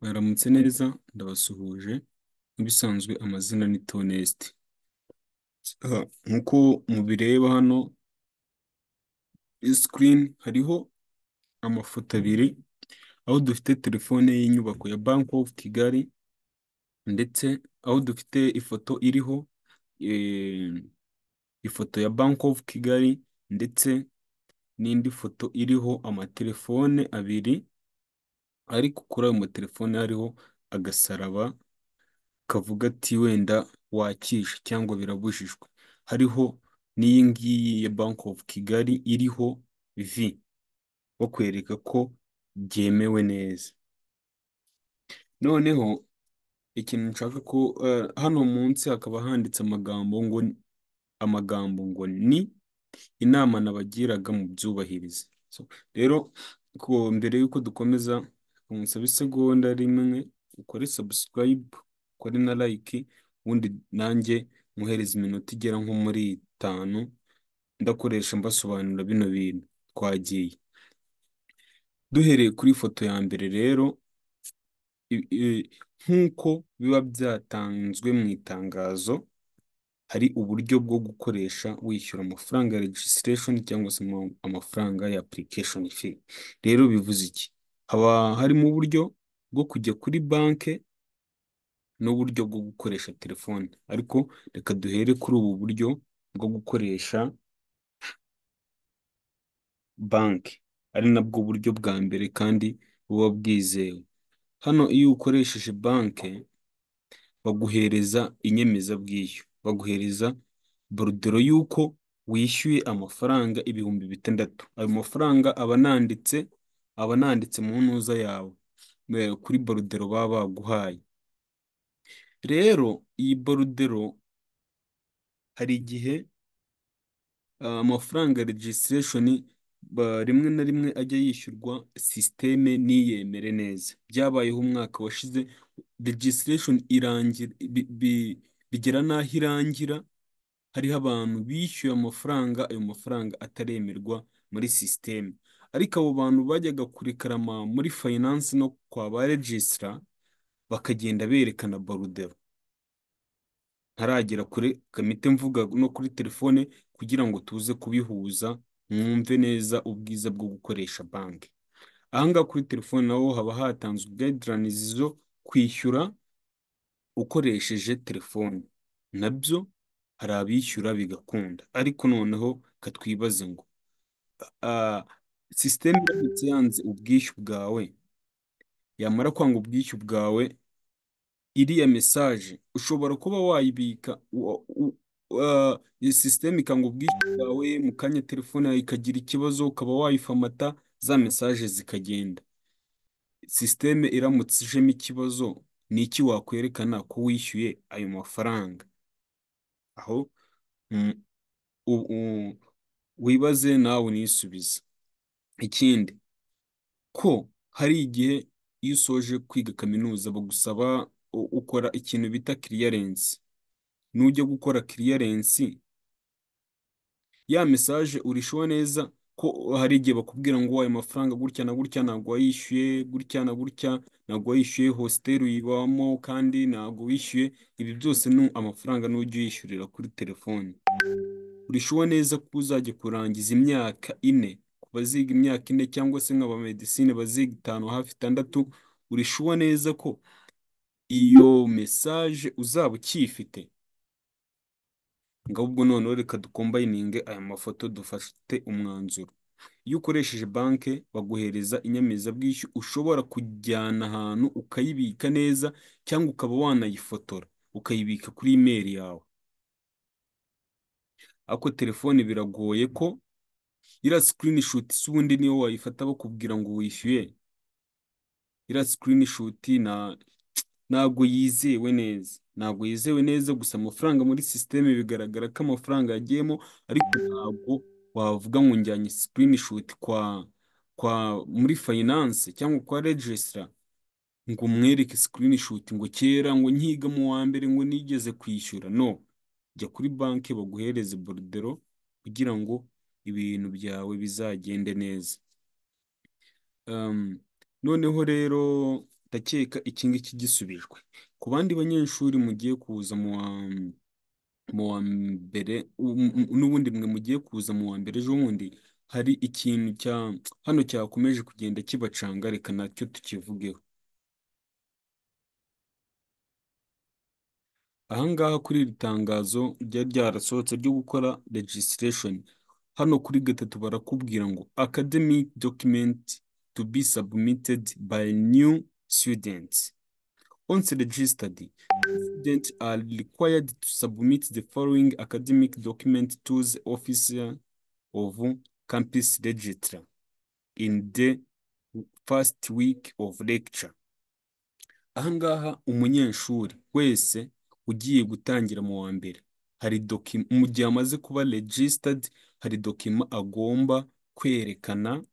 Mwaramutse neza ndabasuhuje nk'ibisanzwe amazina ni Tonesti. Nk'uko mubireba hano screen hariho amafoto abiri, aho dufite telefone y'inyubako ya Bank of Kigali, ndetse aho dufite ifoto iriho eh, ifoto ya Bank of Kigali, ndetse n'indi foto iriho amatelefone abiri, ariko kuri ayo matelefone hariho agasaraba kavuga ati wenda wakishe cyangwa birabujijwe. Hariho n'iyi ngiyi ya Bank of Kigali iriho V, bakwereka ko byemewe neza. Noneho ikintu nshaka ko hano munsi hakaba handitse amagambo ngo ni inama nabagiraga mu byubahirize. Rero mbere y'uko dukomeza, umusaba isegonda rimwe ukore subscribe, ukore na like, ubundi nanjye muhereza iminota igera nko muri 5 ndakoresha mbasobanurira bino bintu. Twagiye duhereye kuri ifoto ya mbere rero, nk'uko biba byatanzwe mu itangazo, hari uburyo bwo gukoresha wishyura amafaranga ya registration cyangwa se amafaranga ya application fee. Rero bivuze iki? Haba harimo uburyo bwo kujya kuri banki n'uburyo bwo gukoresha telefone, ariko reka duhere kuri ubu buryo bwo gukoresha banki, ari nabwo buryo bwa mbere kandi buba bwizewe. Hano iyo ukoresheje banki baguhereza inyemezabwishyu, baguhereza borudero y'uko wishyuye amafaranga 6,000. Ayo mafaranga aba ananditse mu ntuza yawe, kuri borudero baba baguhaye. Rero iyi borudero hari igihe amafaranga ya registration rimwe na rimwe ajya yishyurwa sisiteme ntiyemere neza. Byabayeho umwaka washize, registration irangira bigera n'aho irangira hariho abantu bishyuye amafaranga, ayo mafaranga ataremerwa muri sisiteme, ariko abo bantu bajyaga kurekarama muri finance no kwa ba registra bakagenda berekana borudero. Ntaragera kure kamite mvuga no kuri telefone kugira ngo tuze kubihuza, mwumve neza ubwiza bwo gukoresha banki. Ahangaha kuri telefone naho haba hatanzwe guidelines zo kwishyura ukoresheje telefone. Nabyo hari abishyura bigakunda, ariko noneho katwibaze ngo sisiteme iramutse yanze ubwishyu bwawe, yamara kwanga ubwishyu bwawe, iriya mesaje ushobora kuba wayibika, sisiteme ikanga ubwishyu bwawe, mu kanya telefone yawe ikagira ikibazo, ukaba wayifamata, za mesaje zikagenda. Sisiteme iramutse ijemo ikibazo, ni iki wakwerekana ko wishyuye ayo mafaranga? Aho wibaze nawe unisubize. Ikindi, ko hari igihe iyo usoje kwiga kaminuza bagusaba ukora ikintu bita clearance. Nujya gukora clearance, ya mesaje urishuwa neza ko hari igihe bakubwira ngo ayo mafaranga gutya na gutya ntabwo wayishyuye, gutya na gutya ntabwo wayishyuye, hostel uyibamo kandi ntabwo wishyuye. Ibi byose ni amafaranga n'ujya uyishyurira kuri telefone. Urishuwa neza ko uzajya kurangiza imyaka 4, ku baziga imyaka 4 cyangwa se nk'aba medicine baziga 5 hafi 6, urishuwa neza ko iyo mesaje uzaba ukiyifite. Ubwo noneho reka dukombayininge aya mafoto dufate umwanzuro. Iyo ukoresheje banki baguhereza inyemezabwishyu ushobora kujyana ahantu ukayibika neza, cyangwa ukaba wanayifotora ukayibika kuri email yawe. Ako telefone biragoye ko iriya screenshot ubundi niyo wayifata bakubwira ngo wishyuye. Iriya screenshot ntabwo yizewe neza, ntabwo yizewe neza. Gusa amafaranga muri sisiteme bigaragara ko amafaranga yagiyemo, ariko ntabwo wavuga ngo njyanye screenshot muri finance cyangwa kwa registra ngo umwereke screenshot ngo kera ngo nkiga mu wa mbere ngo nigeze kwishyura. No, jya kuri banki baguhereze borudero kugira ngo ibintu byawe bizagende neza. Noneho rero ndakeka iki ngiki gisubijwe. Ku bandi banyeshuri mugiye kuza mu wa mbere, n'ubundi mwe mugiye kuza mu wa mbere ejo bundi, hari ikintu hano cyakomeje kugenda kibacanga, reka nacyo tukivugeho. Ahangaha kuri iri tangazo ryari ryarasohotse ryo gukora registration, hano kuri gatatu barakubwira ngo academic document to be submitted by new students. Once registered, students are required to submit the following academic document to the officer of campus registrar in the first week of lecture. Ahangaha umunyeshuri wese ugiye gutangira mu wa mbere, hari dokima mu gihe amaze kuba registered, hari dokima agomba kwerekana,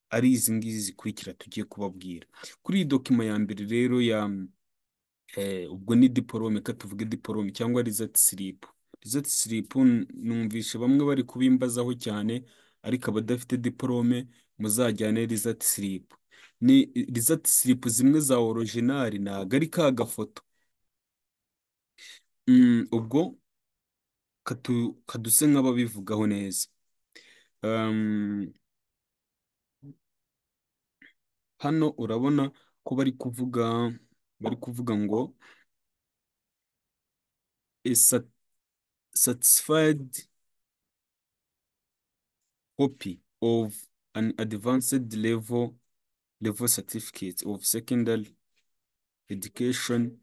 ari izi ngizi zikurikira tugiye kubabwira. Kuri iyi dokima ya mbere rero ubwo ni diporome, ka tuvuge diporome cyangwa result slip. Result slip numvishe bamwe bari kubimbazaho cyane, ariko abadafite diporome muzajyane result slip. Ni result slip zimwe za original, ntago ari ka gafoto. Ubwo kaduse nk'ababivugaho neza. Hano urabona ko bari kuvuga ngo a certified copy of an advanced level certificate of secondary education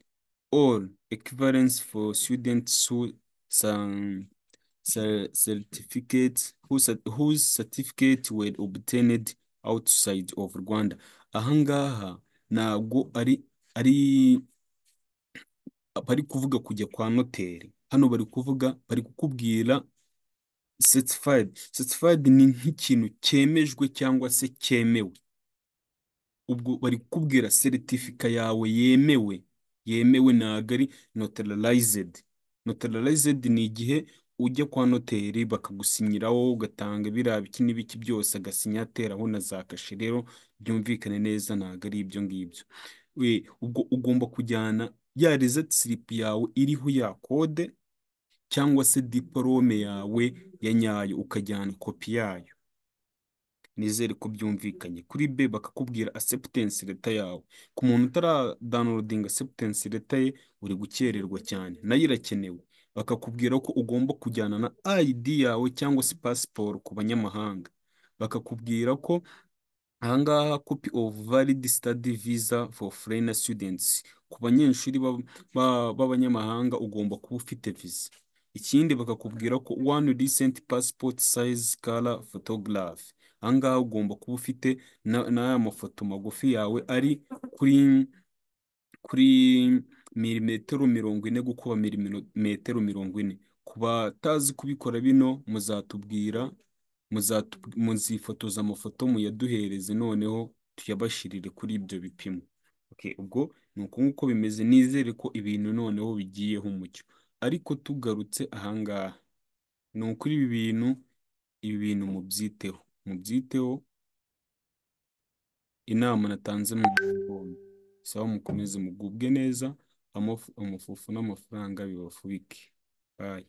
or equivalence for students certificates whose certificate were obtained outside of Rwanda. Ahangaha ntabwo ari bari kuvuga kujya kwa noteri. Hano bari kukubwira certified ni nk'ikintu cyemejwe cyangwa se cyemewe. Ubwo bari kukubwira certificate yawe yemewe, ntabwo ari notarized. Notarized ni igihe ujya kwa noteri bakagusinyiraho, ugatanga biriya biki n'ibiki byose, agasinya ateraho na za kashe. Rero byumvikane neza, ntabwo ari ibyo ngibyo. Ubwo ugomba kujyana ya result slip yawe iriho ya kode, cyangwa se diporome yawe ya nyayo, ukajyana kopi yayo. Nizere ko byumvikanye. Kuri B bakakubwira acceptance letter yawe. Ku muntu utara downloading acceptance letter ye, uri gukererwa cyane, nayo irakenewe. Bakakubwira ko ugomba kujyana na ID yawe cyangwa se passport ku banyamahanga. Bakakubwira ko ahangaha copy of valid study visa for foreign students. Ku banyeshuri b'abanyamahanga ugomba kuba ufite visa. Ikindi bakakubwira ko one recent passport size color photograph. Ahangaha ugomba kuba ufite n'aya mafoto magufi yawe ari kuri milimetero 40 gukuba milimetero 40. Ku batazi kubikora bino muzatubwira, muzifotoza amafoto muyaduhereze, noneho tuyabashirire kuri ibyo bipimo. Ubwo ni uko nguko bimeze. Nizere ko ibintu noneho bigiyeho umucyo. Ariko tugarutse ahangaha, ni ukuri ibi bintu mubyiteho. Inama natanze mu bombi, sawa, mukomeze mugubwe neza, amafufu n'amafaranga bibafubike. Bye.